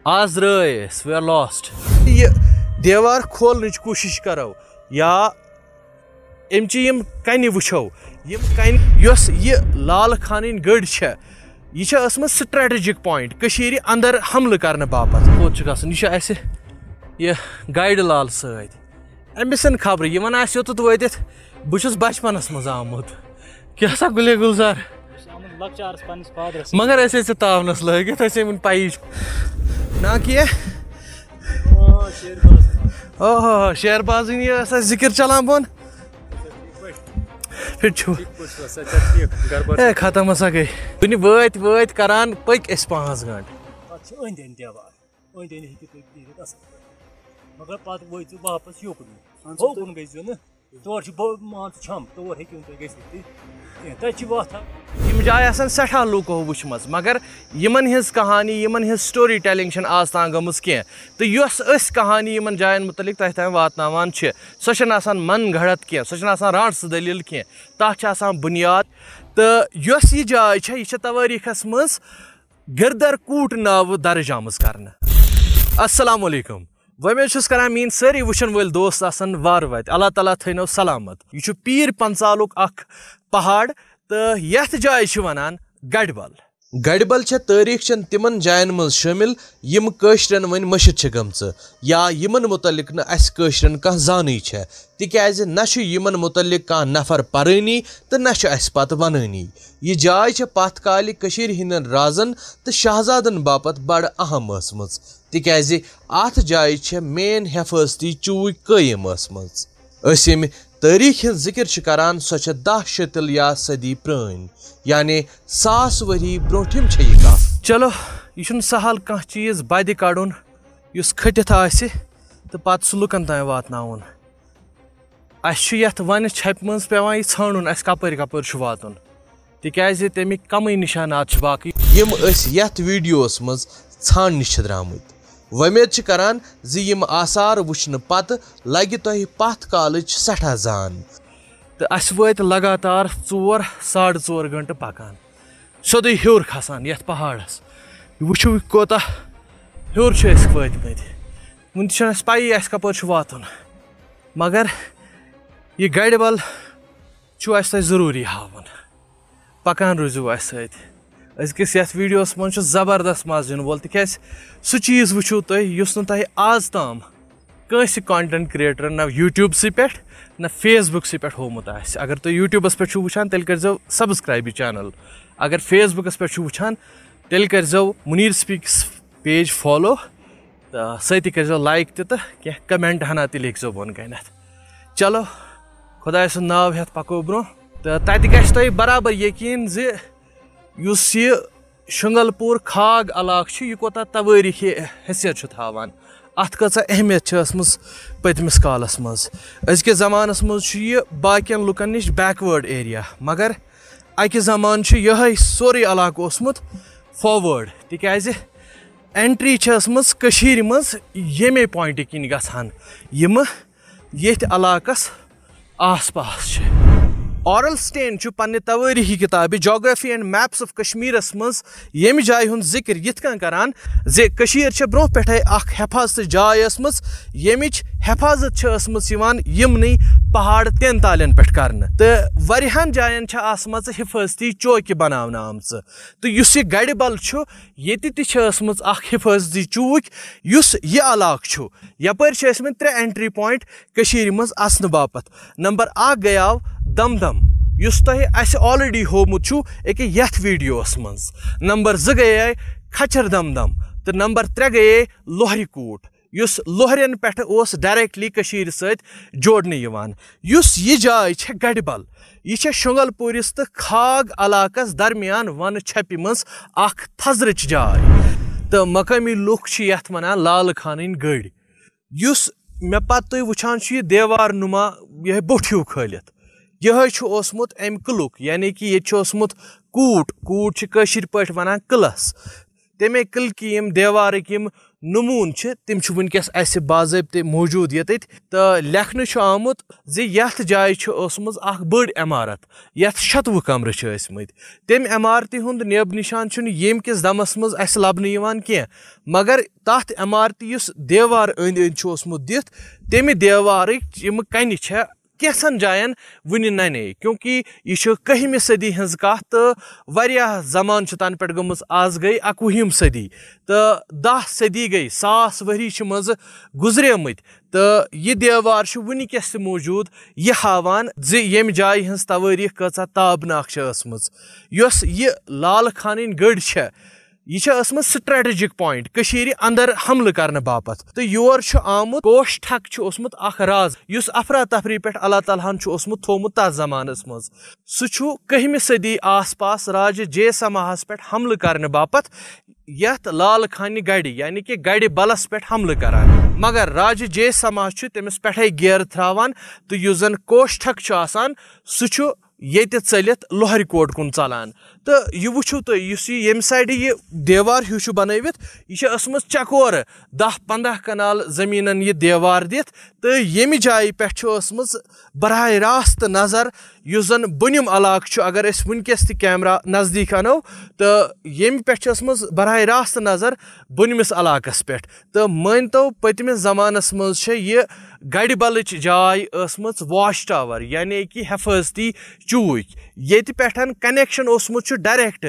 आज वे are lost ये दीवार खोलने कोशिश करो या अमचि कन वो ये लाल खान गड़ यह स्ट्रेटजिक पॉइंट अंदर हमले करने बापत यह गाइड लाल समिस खबर यह योत वत बहुत बचपनस मज आमुत क्या सा गुले गुलजार मगर तावनस लगित पी ना कह ओह शेरबाजी जिक्र चलान बोन फिर खत्म हसा गई तुम वत करान पक 5 घंटे मगर पत वो वापस योकुन गो तौर छम तौर यम जाय सठा लूको वुचम मगर यमन हिज कहानी यमन हिज स्टोरी टेलिंग आज तान गमज कह तो यस कहानी यमन जायन मुतलिक तह तान वातनावान सो मन घड़त कह सो रांस दलील कह तथ बुनियाद तो यस यह जाय यह तवारीखस मज गिरदरकूट नाव दर्ज आमज कर। अस्सलाम वालेकुम वमें करान मीन सारी वुचन वल दोस्त वार वत अल्लाह ताला थो सलामत यह पीर पंचाल पहाड़ तो यथ जाय वनान गढ़बल तारीख तिमन जायन मज शामिल यम कशरन वन मशिद गमच या यमन मुतलिक नशरन कह जान तिकाज नमन मुतलिक कह नफर पानी तो न पत वनानी यह जाय पथ काल हिंदन राजन तो शहजादन बापत बड़ अहम तिकाज अत जाय मेन हिफाजती चूक कायम यम तारीख जिक्र करान सो 10 शतल या सदी प्रान यानी 1000 वरी ब्रोठिम यह चलो यह सहल कह चीज बद कड़न इस खटित तो पत लुकन तान वातनाउन वन छप मज पेवान छान कपर कपर वातुन तिकाज तमिक कम निशानात बाकी यम यथ वीडियोस मज छान द्रामुत वमेद करान यम आसार वुचन पत लगे तुह पथ काल सठा जान तो अस वत लगातार 4-4.5 घंटे पकान सोद हूर खसान ये पहाड़स वो कोता हूर वतमत वन पी कपर वातुन मगर यह गढ़बल जरूरी हावन पकान रूजू अजकिस यथ वीडियोस मज जबरदस्त मज इन वोल तिक सह चीज वुचू तुम आज ताम कंस कंटेंट क्रिएटर न यूट्यूब पे न फेसबुक पे होमुत अगर तुम यूट्यूबस पे वुचान तेल करो सब्सक्राइब चैनल अगर फेसबुकस पे वुचान तेल करो मुनीर स्पीक्स पेज फॉलो तो सती करो लाइक तो क्या कमेंट हना ते लिखो बोन कन चलो खुदा सुंद नाव हेत पको ब्रो तो तत गि बराबर यकीन यह शुंगलपुर खाग इलाक यह कोता तवारीख हैसियत थावान अत कचा अहमियत पतमिस कालस मज अजकिस जमानस मज बाकियन लुकन निश बैकवर्ड एरिया मगर अकि जमान यह सोरे इलाक ओसमुत फॉरवर्ड तिकाज एंट्री मज यमे पॉइंट किन गसान यम येथ इलाकस आस पास ऑरल स्टेन पन्ने तवारीखी किताब जोग्राफी एंड मैप्स ऑफ कश्मीरस मज यम जाय हुंद जिक्र यिथकन करान जे कशीर ब्रोह पेठे हिफाजत जाय मज यमिच हिफाजत यमनी पहाड़ 3 तालन पे करने तो वरियान जायन आसमच हिफाजती चौकि बनावन आमच तो यह गढ़बल ये हिफाजती चूक यह इलाक यपर 3 एंट्री पॉइंट मज असन बापत नंबर 1 गयाव दमदम युस तह ऑलरेडी होमुत अके यथ वीडियोस मज नंबर 2 गए खचर दमदम तो नंबर 3 गए लोहरीकूट युस लोहरन पे डायरेक्टली सत जोड़ने यह जाय गढ़बल यह शुंगलपुरिस तो खाग इलाकस दरमियान वन छपि मज थजरच जाय तो मकामी लुक यथ वनान लाल खान गड़ युस मे पत वुचान देवार नुमा यह बोठ्यू खलित यह ओसमुत अम किलुक यानी कि ये ओसमुत कूट कूट कशीर पे वनान किलस तमे किल की यम देवारक यम नमून तम वनकस अस बाज़ाब्ते मौजूद ये तो लेखन आमुत यथ जाय बड़ इमारत यथ 90 कमर तम इमारत हुंद नेब निशान येम किस दमस मज अस लबन कह मगर तथ इमारत देवार अंद अंद दिथ तमि देवार कन कैसन जायन वन नने क्योंकि यह 1वीं सदी हज कथ तो वारियाह जमान तन पे गम आज गई 21वीं सदी तो 10 सदी गई 1000 वरी मज गुजरेमत तो यह देवार वनकस मौजूद यह हावान यम जाय हज तवारीख कचा ताबनाक यह लाल खान गढ़ यह स्ट्रेटजिक पॉइंट अंदर हमल करने बापत तो योर आमुत कोश ठक राज युस अफरा तफरी पे अल्लाह तालाहन थोमुत तथ जमानस मज सह 1वीं सदी आस पास राज जे समाहस पे हमल करने बापत यथ लाल खान गढ़ यानी कि गढ़ बलस पे हमल करान मगर राज जे समाह तमिस पे गेर त्रावान तो युस जन कोश ठक सह ये चलित लोहर कोट कुन चलान तो यह वो तो ये साइड यह देवार हूँ बनवित यह चकोर 10-15 कनाल जमीन यह देवार दिथ तो ये जाय पे बराह रास्त नजर युस जन बनिम इलाक अगर वनकस कैमरा नजदीक अनो तो ये पे बराह रास्त नजर बनिमिस इलाकस पे तो मान तो पतमिस जमानस मज यह गढ़ बलच जाय वाच टावर यानी कि हिफाजती चूक ये पे कनेक्शन डायरेक्ट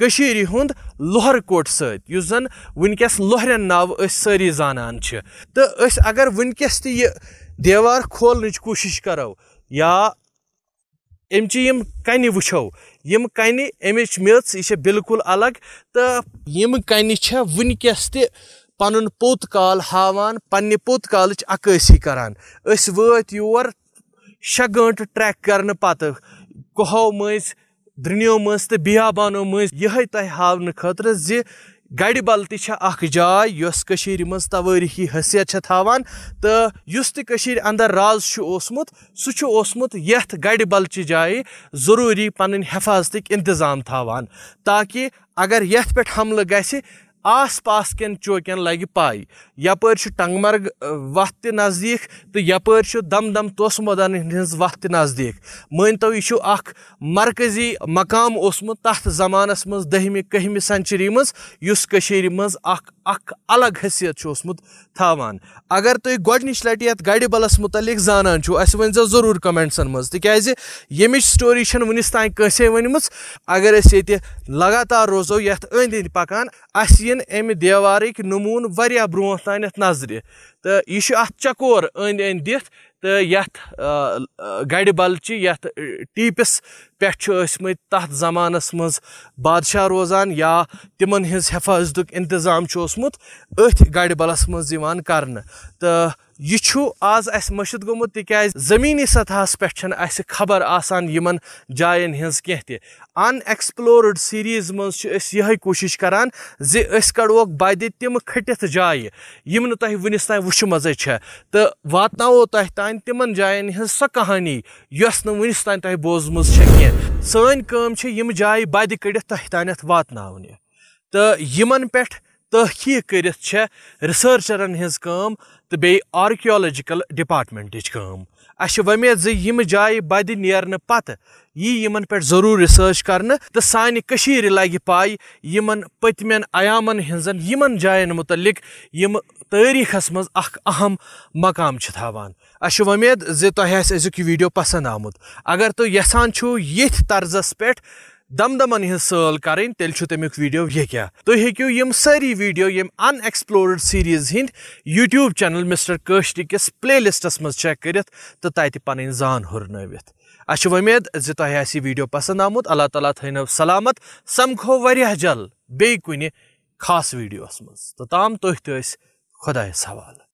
कशीर हुंद लोहर कोट सत जन वनकस लोहरन नाव सारी जानान तो अगर वनकस यह देवार खोलने कोशिश करो या अमचम कन वो यम कन अमिच मेच यह बिल्कुल अलग तो यम कन वनकस पन पोत काल हावान पन्ने पोत कालच अक्सी करान वत योर 6 घंटे ट्रैक करने पत कहो मज द्रनियो मज तो बियाबानो मज यह तह हावन खतर जि गढ़ बल तख जाय यस कशीर मज तवारीखी हैसियत थावान तो युस तशीर अंदर राज सह यथ गढ़ बलच जाय जरूरी पन हिफाजत इंतजाम थावान ताकि अगर यथ पे हमल गि आस पास कन चौकन लगे पाई यपर टंगमर्ग वत नज़दीक तो यपर दम दम तोस मैदान हज वत नज़दीक मान तो यह मरकजी मकाम तथ जमानस मज 10वीं-11वीं सेंचुरी मज अलग हैसियत थावान अगर तुम गोडनिच लट ये गढ़ बलस मुतलिक जानान अस वनजो जरूर कमेंट्सन मज तिक्याज यमिच स्टोरी वनिस तान कंसे वनमच अगर अस ये लगातार रोजो यथ अंद अंद पकान अस यन अमि देवारिक नमून वारिया ब्रोंथ तान नजर तो यह चकोर अंद अंद दिथ तो यथ गढ़ बलच यथ टीपिस पे तथ जमानस मज बादशाह रोजान या तिमन हज हिफाजत इंतजाम अथ गढ़ बलस मज करने तो यह आज अस मशद गोमुत तिक्याज जमीनी सतहस पे खबर आसान यमन जायन हज कह अनएक्सप्लोर्ड सीरीज मज यह कोशिश करान जे अस कड़ोक बद तिम खटित जाय यम तुह वनिस तान वुचमज तो वातनावो तह तान तिमन जायन हज सो कहानी यस न वनिस तान तुह बोजमज कह सन काम यम जाय बद कड़ित तह तानथ वातनावने तो यमन पे तहकीक करित रिसर्चरन हज काम तो बे आर्कियोलॉजिकल डिपार्टमेंट काम अश वमेद जे यम जाय बद नेरने पत यमन पे जरूर रिसर्च करने तो सानि कशीर लगे पाई यमन पतमेन अयामन हजन यमन जायन मुतलिक यम तारीखस मज अहम मकाम थावान अश वमेद जे तुह अजुक वीडियो पसंद आमुत अगर तुम यसान यथ तर्जस पे दमदमन हज साल करें तेल तमिक वीडियो यह क्या तुम हेक्यू यम सारी वीडियो यम unexplored series Hind YouTube channel mister Kashti किस प्ले लिस्टस मज चेक करित तो तत पन जान हुरनवित अश उम्मीद जे तुह वीडियो पसंद आमुत अल्लाह ताला थैनव सलामत समखो वरियाह जल बे कुनि खास वीडियोस मज तो ताम तुह खुदायस हवाले।